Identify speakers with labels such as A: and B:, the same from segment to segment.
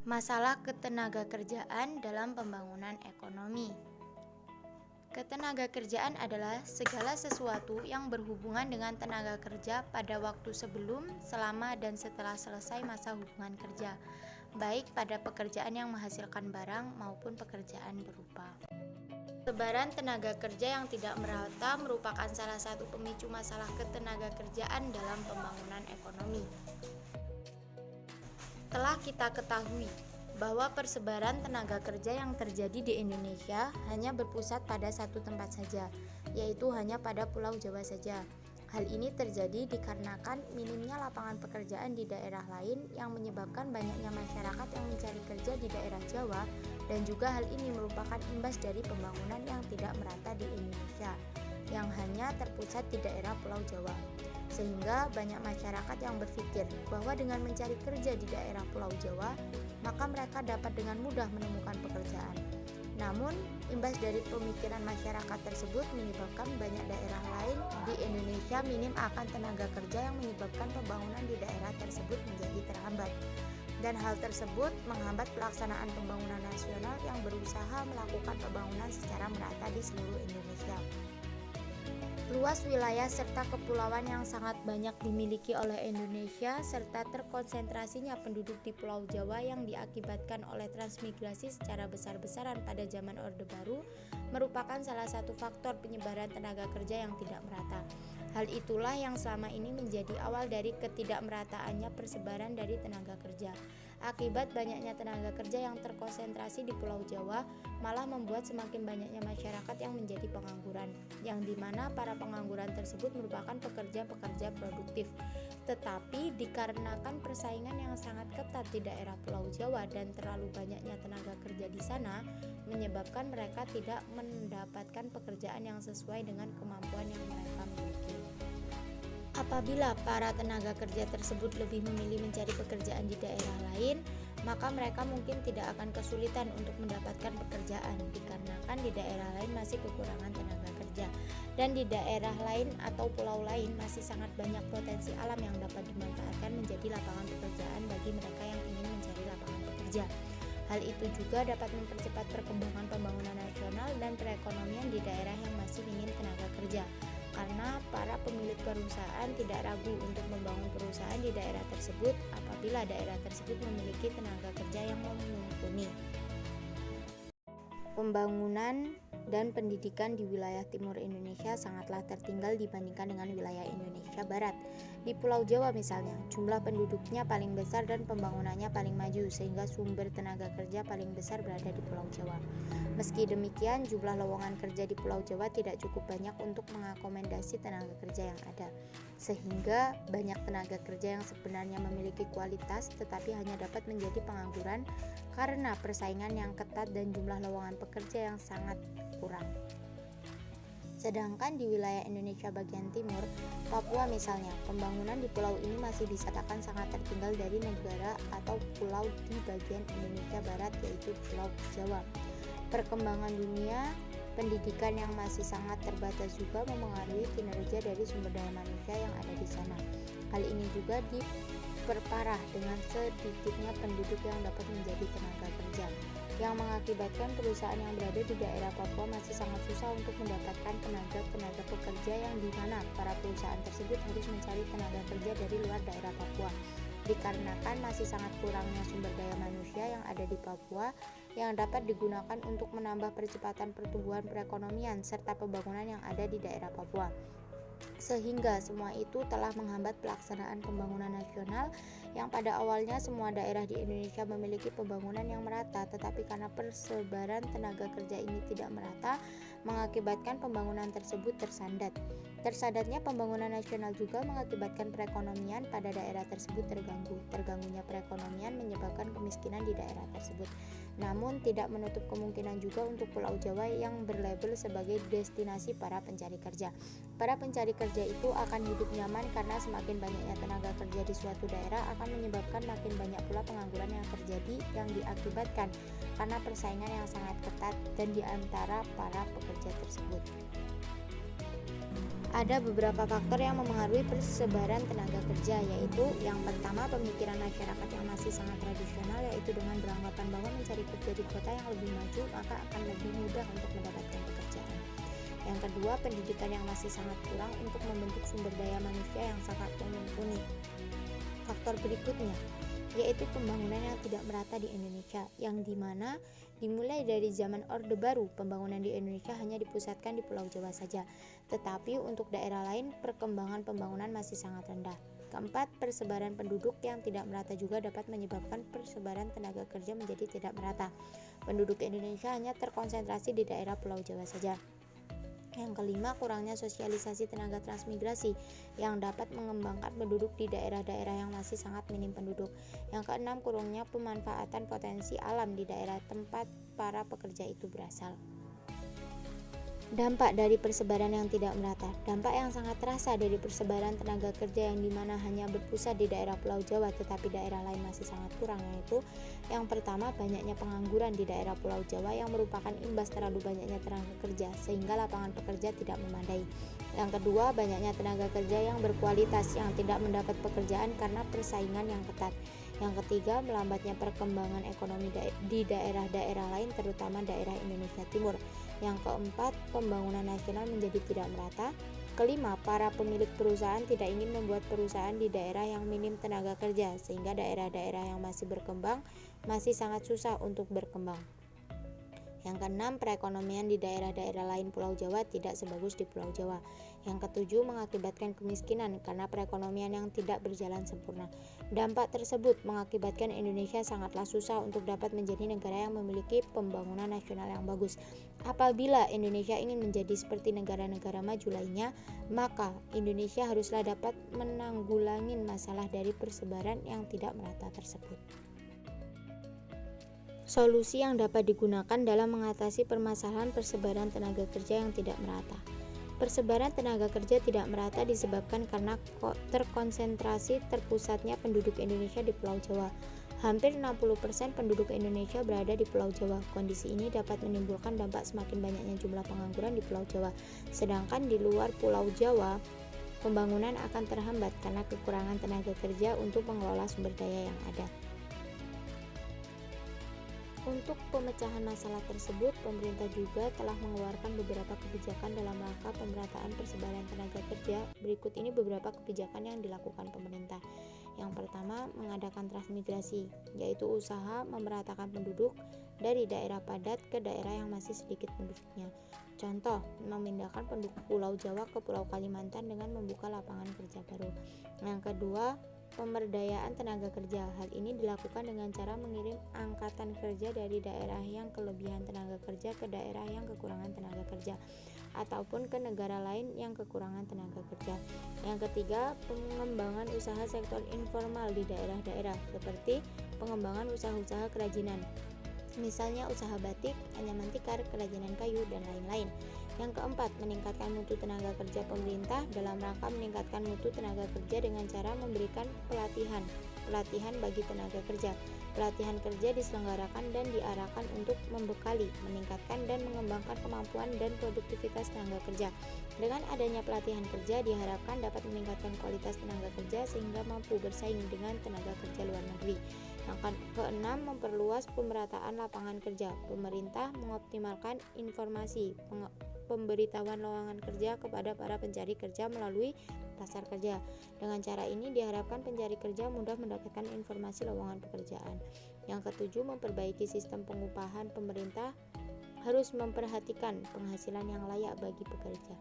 A: Masalah ketenagakerjaan dalam pembangunan ekonomi. Ketenagakerjaan adalah segala sesuatu yang berhubungan dengan tenaga kerja pada waktu sebelum, selama, dan setelah selesai masa hubungan kerja, baik pada pekerjaan yang menghasilkan barang maupun pekerjaan berupa. Sebaran tenaga kerja yang tidak merata merupakan salah satu pemicu masalah ketenagakerjaan dalam pembangunan ekonomi. Telah kita ketahui bahwa persebaran tenaga kerja yang terjadi di Indonesia hanya berpusat pada satu tempat saja, yaitu hanya pada Pulau Jawa saja. Hal ini terjadi dikarenakan minimnya lapangan pekerjaan di daerah lain yang menyebabkan banyaknya masyarakat yang mencari kerja di daerah Jawa, dan juga hal ini merupakan imbas dari pembangunan yang tidak merata di Indonesia, yang hanya terpusat di daerah Pulau Jawa. Sehingga banyak masyarakat yang berpikir bahwa dengan mencari kerja di daerah Pulau Jawa, maka mereka dapat dengan mudah menemukan pekerjaan. Namun, imbas dari pemikiran masyarakat tersebut menyebabkan banyak daerah lain di Indonesia minim akan tenaga kerja yang menyebabkan pembangunan di daerah tersebut menjadi terhambat. Dan hal tersebut menghambat pelaksanaan pembangunan nasional yang berusaha melakukan pembangunan secara merata di seluruh Indonesia. Luas wilayah serta kepulauan yang sangat banyak dimiliki oleh Indonesia serta terkonsentrasinya penduduk di Pulau Jawa yang diakibatkan oleh transmigrasi secara besar-besaran pada zaman Orde Baru merupakan salah satu faktor penyebaran tenaga kerja yang tidak merata. Hal itulah yang selama ini menjadi awal dari ketidakmerataannya persebaran dari tenaga kerja. Akibat banyaknya tenaga kerja yang terkonsentrasi di Pulau Jawa malah membuat semakin banyaknya masyarakat yang menjadi pengangguran, yang dimana para pengangguran tersebut merupakan pekerja-pekerja produktif. Tetapi dikarenakan persaingan yang sangat ketat di daerah Pulau Jawa dan terlalu banyaknya tenaga kerja di sana, menyebabkan mereka tidak mendapatkan pekerjaan yang sesuai dengan kemampuan yang mereka miliki. Apabila para tenaga kerja tersebut lebih memilih mencari pekerjaan di daerah lain, maka mereka mungkin tidak akan kesulitan untuk mendapatkan pekerjaan dikarenakan di daerah lain masih kekurangan tenaga kerja, dan di daerah lain atau pulau lain masih sangat banyak potensi alam yang dapat dimanfaatkan menjadi lapangan pekerjaan bagi mereka yang ingin mencari lapangan pekerja. Hal itu juga dapat mempercepat perkembangan pembangunan nasional dan perekonomian di daerah yang masih minim tenaga kerja, karena para pemilik perusahaan tidak ragu untuk membangun perusahaan di daerah tersebut apabila daerah tersebut memiliki tenaga kerja yang mumpuni. Pembangunan dan pendidikan di wilayah timur Indonesia sangatlah tertinggal dibandingkan dengan wilayah Indonesia Barat. Di Pulau Jawa misalnya, jumlah penduduknya paling besar dan pembangunannya paling maju, sehingga sumber tenaga kerja paling besar berada di Pulau Jawa. Meski demikian, jumlah lowongan kerja di Pulau Jawa tidak cukup banyak untuk mengakomodasi tenaga kerja yang ada, sehingga banyak tenaga kerja yang sebenarnya memiliki kualitas tetapi hanya dapat menjadi pengangguran karena persaingan yang ketat dan jumlah lowongan pekerja yang sangat kurang. Sedangkan di wilayah Indonesia bagian timur, Papua misalnya, pembangunan di pulau ini masih dikatakan sangat tertinggal dari negara atau pulau di bagian Indonesia Barat, yaitu Pulau Jawa. Perkembangan dunia pendidikan yang masih sangat terbatas juga memengaruhi kinerja dari sumber daya manusia yang ada di sana. Hal ini juga diperparah dengan sedikitnya penduduk yang dapat menjadi tenaga kerja, yang mengakibatkan perusahaan yang berada di daerah Papua masih sangat susah untuk mendapatkan tenaga pekerja, yang dimana para perusahaan tersebut harus mencari tenaga kerja dari luar daerah Papua dikarenakan masih sangat kurangnya sumber daya manusia yang ada di Papua yang dapat digunakan untuk menambah percepatan pertumbuhan perekonomian serta pembangunan yang ada di daerah Papua. Sehingga semua itu telah menghambat pelaksanaan pembangunan nasional yang pada awalnya semua daerah di Indonesia memiliki pembangunan yang merata, tetapi karena persebaran tenaga kerja ini tidak merata, mengakibatkan pembangunan tersebut tersandat. Tersandatnya pembangunan nasional juga mengakibatkan perekonomian pada daerah tersebut terganggu. Terganggunya perekonomian menyebabkan kemiskinan di daerah tersebut. Namun tidak menutup kemungkinan juga untuk Pulau Jawa yang berlabel sebagai destinasi para pencari kerja. Para pencari kerja itu akan hidup nyaman karena semakin banyaknya tenaga kerja di suatu daerah akan menyebabkan makin banyak pula pengangguran yang terjadi, yang diakibatkan karena persaingan yang sangat ketat dan di antara para pekerja tersebut. Ada beberapa faktor yang memengaruhi persebaran tenaga kerja, yaitu yang pertama pemikiran masyarakat yang masih sangat tradisional, yaitu dengan beranggapan bahwa mencari kerja di kota yang lebih maju maka akan lebih mudah untuk mendapatkan pekerjaan. Yang kedua, pendidikan yang masih sangat kurang untuk membentuk sumber daya manusia yang sangat mumpuni. Faktor berikutnya yaitu pembangunan yang tidak merata di Indonesia, yang dimana dimulai dari zaman Orde Baru, pembangunan di Indonesia hanya dipusatkan di Pulau Jawa saja, tetapi untuk daerah lain perkembangan pembangunan masih sangat rendah. Keempat, persebaran penduduk yang tidak merata juga dapat menyebabkan persebaran tenaga kerja menjadi tidak merata. Penduduk Indonesia hanya terkonsentrasi di daerah Pulau Jawa saja. Yang kelima, kurangnya sosialisasi tenaga transmigrasi yang dapat mengembangkan penduduk di daerah-daerah yang masih sangat minim penduduk. Yang keenam, kurangnya pemanfaatan potensi alam di daerah tempat para pekerja itu berasal. Dampak dari persebaran yang tidak merata. Dampak yang sangat terasa dari persebaran tenaga kerja yang dimana hanya berpusat di daerah Pulau Jawa tetapi daerah lain masih sangat kurang, yaitu yang pertama, banyaknya pengangguran di daerah Pulau Jawa yang merupakan imbas terlalu banyaknya tenaga kerja sehingga lapangan pekerja tidak memadai. Yang kedua, banyaknya tenaga kerja yang berkualitas yang tidak mendapat pekerjaan karena persaingan yang ketat. Yang ketiga, melambatnya perkembangan ekonomi di daerah-daerah lain terutama daerah Indonesia Timur. Yang keempat, pembangunan nasional menjadi tidak merata. Kelima, para pemilik perusahaan tidak ingin membuat perusahaan di daerah yang minim tenaga kerja sehingga daerah-daerah yang masih berkembang masih sangat susah untuk berkembang. Yang keenam, perekonomian di daerah-daerah lain Pulau Jawa tidak sebagus di Pulau Jawa. Yang ketujuh, mengakibatkan kemiskinan karena perekonomian yang tidak berjalan sempurna. Dampak tersebut mengakibatkan Indonesia sangatlah susah untuk dapat menjadi negara yang memiliki pembangunan nasional yang bagus. Apabila Indonesia ingin menjadi seperti negara-negara maju lainnya, maka Indonesia haruslah dapat menanggulangi masalah dari persebaran yang tidak merata tersebut. Solusi yang dapat digunakan dalam mengatasi permasalahan persebaran tenaga kerja yang tidak merata. Persebaran tenaga kerja tidak merata disebabkan karena terkonsentrasi terpusatnya penduduk Indonesia di Pulau Jawa. Hampir 60% penduduk Indonesia berada di Pulau Jawa. Kondisi ini dapat menimbulkan dampak semakin banyaknya jumlah pengangguran di Pulau Jawa. Sedangkan di luar Pulau Jawa, pembangunan akan terhambat karena kekurangan tenaga kerja untuk mengelola sumber daya yang ada. Untuk pemecahan masalah tersebut, pemerintah juga telah mengeluarkan beberapa kebijakan dalam rangka pemerataan persebaran tenaga kerja. Berikut ini beberapa kebijakan yang dilakukan pemerintah. Yang pertama, mengadakan transmigrasi, yaitu usaha memeratakan penduduk dari daerah padat ke daerah yang masih sedikit penduduknya. Contoh, memindahkan penduduk Pulau Jawa ke Pulau Kalimantan dengan membuka lapangan kerja baru. Yang kedua, pemberdayaan tenaga kerja. Hal ini dilakukan dengan cara mengirim angkatan kerja dari daerah yang kelebihan tenaga kerja ke daerah yang kekurangan tenaga kerja ataupun ke negara lain yang kekurangan tenaga kerja. Yang ketiga, pengembangan usaha sektor informal di daerah-daerah seperti pengembangan usaha-usaha kerajinan. Misalnya usaha batik, anyaman tikar, kerajinan kayu, dan lain-lain. Yang keempat, meningkatkan mutu tenaga kerja pemerintah dalam rangka meningkatkan mutu tenaga kerja dengan cara memberikan pelatihan bagi tenaga kerja. Pelatihan kerja diselenggarakan dan diarahkan untuk membekali, meningkatkan dan mengembangkan kemampuan dan produktivitas tenaga kerja. Dengan adanya pelatihan kerja diharapkan dapat meningkatkan kualitas tenaga kerja sehingga mampu bersaing dengan tenaga kerja luar negeri. Yang keenam, memperluas pemerataan lapangan kerja. Pemerintah mengoptimalkan informasi pemberitahuan lowongan kerja kepada para pencari kerja melalui pasar kerja. Dengan cara ini diharapkan pencari kerja mudah mendapatkan informasi lowongan pekerjaan. Yang ketujuh, memperbaiki sistem pengupahan. Pemerintah harus memperhatikan penghasilan yang layak bagi pekerja.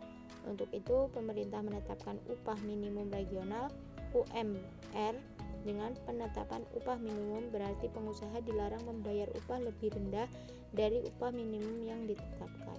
A: Untuk itu, pemerintah menetapkan upah minimum regional (UMR). Dengan penetapan upah minimum berarti pengusaha dilarang membayar upah lebih rendah dari upah minimum yang ditetapkan.